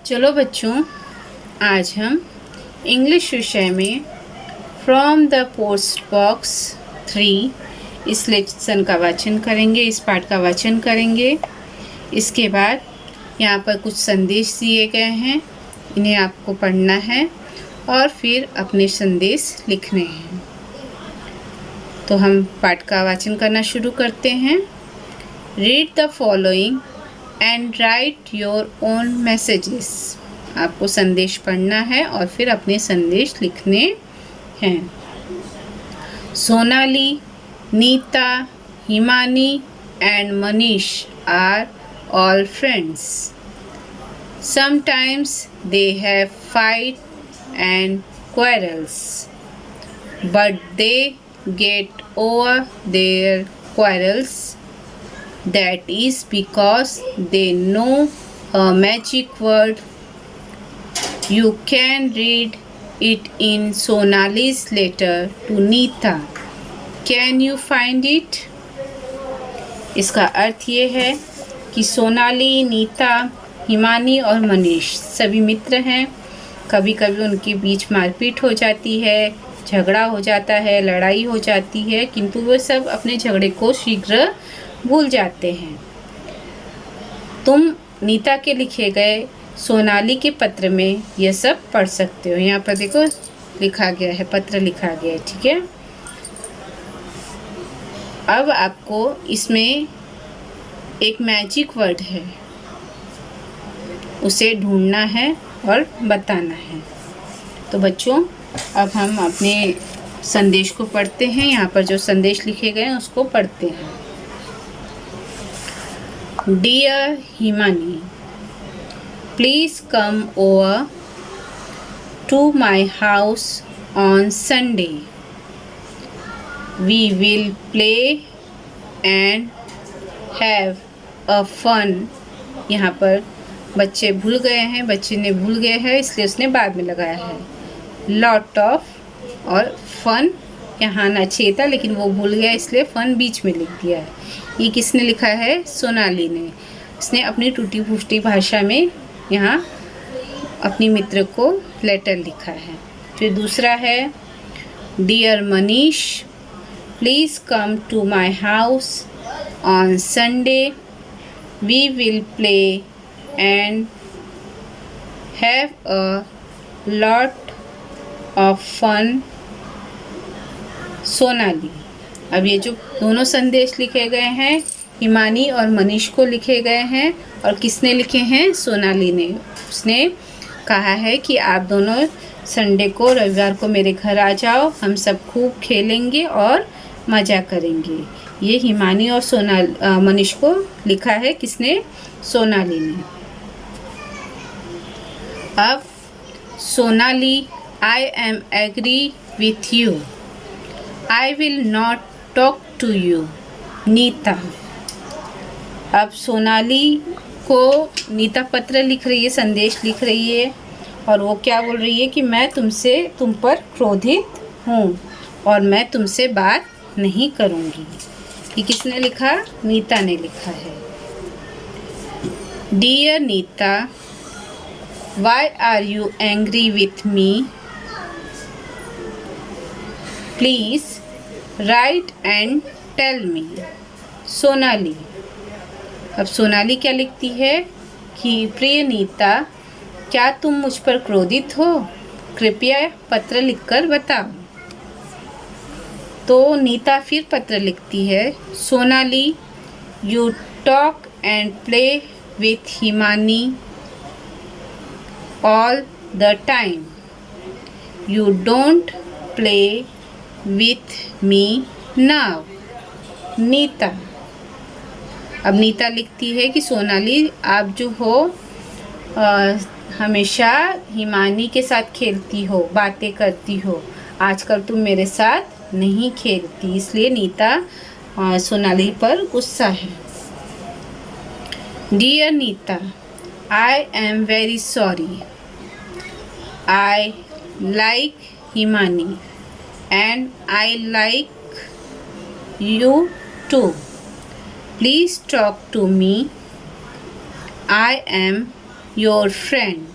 चलो बच्चों, आज हम इंग्लिश विषय में फ्रॉम द पोस्ट बॉक्स 3 इस लेसन का वाचन करेंगे, इस पाठ का वाचन करेंगे। इसके बाद यहाँ पर कुछ संदेश दिए गए हैं, इन्हें आपको पढ़ना है और फिर अपने संदेश लिखने हैं। तो हम पाठ का वाचन करना शुरू करते हैं। Read the following and right your own messages. आपको संदेश पढ़ना है और फिर अपने संदेश लिखने हैं। Sonali, Nita, Himani and Manish are all friends. Sometimes they have fight and quarrels, but they get over their quarrels. That is because they know a magic word. You can read it in Sonali's letter to Neeta. Can you find it? इसका अर्थ ये है कि सोनाली, नीता, हिमानी और मनीष सभी मित्र हैं। कभी कभी उनके बीच मारपीट हो जाती है, झगड़ा हो जाता है, लड़ाई हो जाती है, किंतु वे सब अपने झगड़े को शीघ्र भूल जाते हैं। तुम नीता के लिखे गए सोनाली के पत्र में यह सब पढ़ सकते हो। यहाँ पर देखो लिखा गया है, पत्र लिखा गया है, ठीक है। अब आपको इसमें एक मैजिक वर्ड है, उसे ढूंढना है और बताना है। तो बच्चों, अब हम अपने संदेश को पढ़ते हैं। यहाँ पर जो संदेश लिखे गए हैं उसको पढ़ते हैं। Dear Himani, please come over to my house on Sunday. We will play and have a fun. यहाँ पर बच्चे भूल गए हैं, बच्चे ने भूल गए हैं इसलिए उसने बाद में लगाया है। लॉट ऑफ और फन यहाँ आना चाहिए था लेकिन वो भूल गया इसलिए फन बीच में लिख दिया है। ये किसने लिखा है? सोनाली ने। इसने अपनी टूटी फूटी भाषा में यहाँ अपनी मित्र को लेटर लिखा है। फिर दूसरा है, dear Manish, please come to my house on Sunday. We will play and have a lot of fun. Sonali. अब ये जो दोनों संदेश लिखे गए हैं हिमानी और मनीष को लिखे गए हैं और किसने लिखे हैं? सोनाली ने। उसने कहा है कि आप दोनों संडे को, रविवार को मेरे घर आ जाओ, हम सब खूब खेलेंगे और मज़ा करेंगे। ये हिमानी और मनीष को लिखा है किसने? सोनाली ने। अब Sonali, I am angry with you, I will not talk to you. Nita. अब सोनाली को नीता पत्र लिख रही है, संदेश लिख रही है और वो क्या बोल रही है कि मैं तुम पर क्रोधित हूँ और मैं तुमसे बात नहीं करूँगी। ये किसने लिखा? नीता ने लिखा है। Dear Nita, why are you angry with me? Please write and tell me. Sonali. अब सोनाली क्या लिखती है कि प्रिय नीता, क्या तुम मुझ पर क्रोधित हो? कृपया पत्र लिखकर बताओ। तो नीता फिर पत्र लिखती है, Sonali, you talk and play with Himani all the time, you don't play with me now. Nita. अब नीता लिखती है कि सोनाली, आप जो हो हमेशा हिमानी के साथ खेलती हो, बातें करती हो, आजकल तुम मेरे साथ नहीं खेलती, इसलिए नीता सोनाली पर गुस्सा है। Dear Nita, I am very sorry, I like Himani and I like you too. Please talk to me, I am your friend.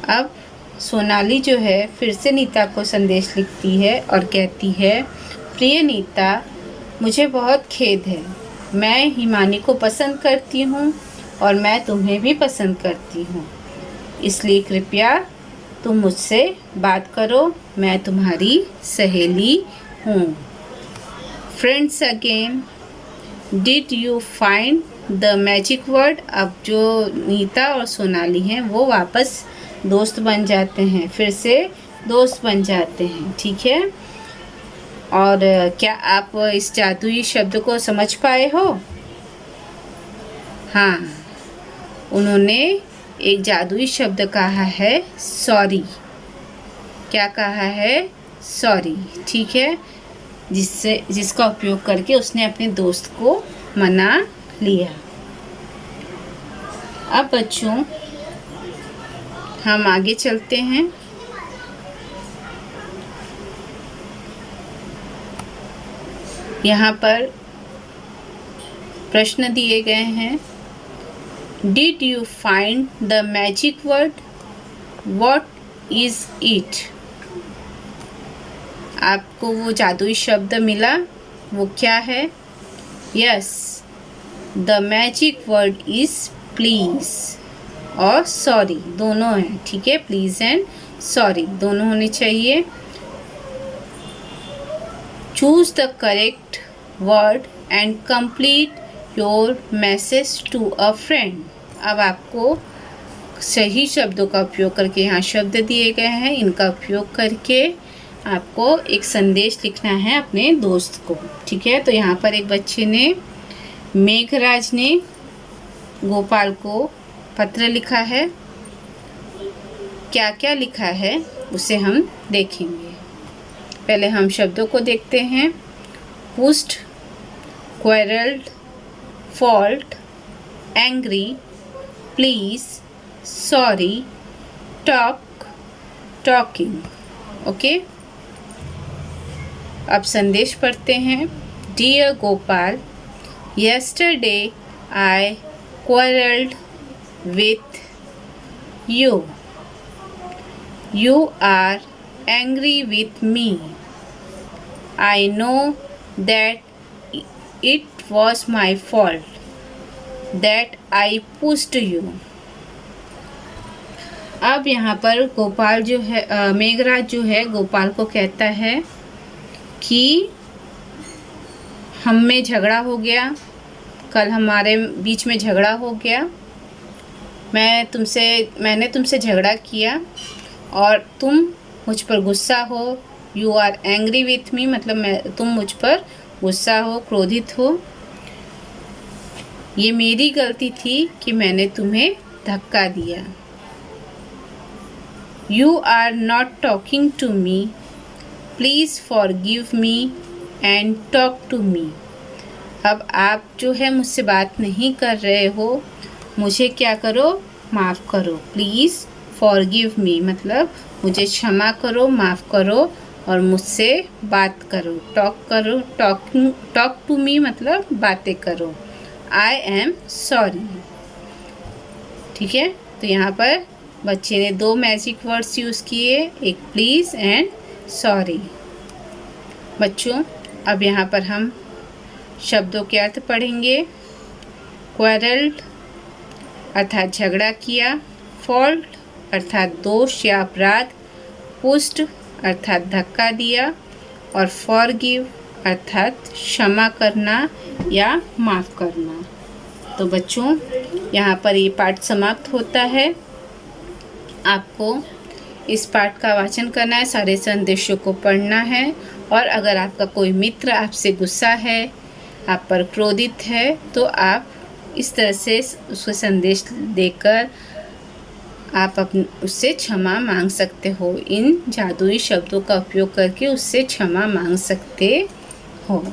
अब सोनाली जो है फिर से नीता को संदेश लिखती है और कहती है, प्रिय नीता, मुझे बहुत खेद है। मैं हिमानी को पसंद करती हूँ और मैं तुम्हें भी पसंद करती हूँ, इसलिए कृपया तुम मुझसे बात करो। मैं तुम्हारी सहेली हूँ। Friends again, did you find the magic word? अब जो नीता और सोनाली हैं वो वापस दोस्त बन जाते हैं, फिर से दोस्त बन जाते हैं, ठीक है। और क्या आप इस जादुई शब्द को समझ पाए हो? हाँ, उन्होंने एक जादुई शब्द कहा है, सॉरी। क्या कहा है? सॉरी, ठीक है, जिसका उपयोग करके उसने अपने दोस्त को मना लिया। अब बच्चों हम आगे चलते हैं। यहाँ पर प्रश्न दिए गए हैं। Did you find the magic word? What is it? आपको वो जादुई शब्द मिला, वो क्या है? Yes, the magic word is please और sorry, दोनों हैं, ठीक है। please and sorry दोनों होने चाहिए। Choose the correct word and complete your message to a friend. अब आपको सही शब्दों का उपयोग करके, यहाँ शब्द दिए गए हैं, इनका उपयोग करके आपको एक संदेश लिखना है अपने दोस्त को, ठीक है। तो यहाँ पर एक बच्चे ने, मेघराज ने गोपाल को पत्र लिखा है। क्या क्या लिखा है उसे हम देखेंगे। पहले हम शब्दों को देखते हैं। Pushed, quarrelled, fault, angry, please, sorry, talk, talking. Okay, अब संदेश पढ़ते हैं। Dear Gopal, yesterday I quarreled with you. You are angry with me. I know that it was my fault that I pushed you. अब यहाँ पर गोपाल जो है, मेघराज जो है गोपाल को कहता है कि हम में झगड़ा हो गया, कल हमारे बीच में झगड़ा हो गया। मैंने तुमसे झगड़ा किया और तुम मुझ पर गुस्सा हो। You are angry with me, मतलब तुम मुझ पर गुस्सा हो, क्रोधित हो। ये मेरी गलती थी कि मैंने तुम्हें धक्का दिया। You are not talking to me, please forgive me and talk to me. अब आप जो है मुझसे बात नहीं कर रहे हो, मुझे क्या करो, माफ़ करो। प्लीज़ फॉरगिव मी मतलब मुझे क्षमा करो, माफ़ करो और मुझसे बात करो। टॉक टू मी मतलब बातें करो। आई एम सॉरी, ठीक है। तो यहाँ पर बच्चे ने दो मैजिक वर्ड्स यूज़ किए, एक प्लीज़ एंड सॉरी। बच्चों अब यहाँ पर हम शब्दों के अर्थ पढ़ेंगे। क्वेरल्ड अर्थात झगड़ा किया, फॉल्ट अर्थात दोष या अपराध, पुस्ट अर्थात धक्का दिया और फॉरगिव अर्थात क्षमा करना या माफ़ करना। तो बच्चों यहाँ पर ये पाठ समाप्त होता है। आपको इस पाठ का वाचन करना है, सारे संदेशों को पढ़ना है और अगर आपका कोई मित्र आपसे गुस्सा है, आप पर क्रोधित है, तो आप इस तरह से उसको संदेश देकर आप उससे क्षमा मांग सकते हो। इन जादुई शब्दों का उपयोग करके उससे क्षमा मांग सकते हो।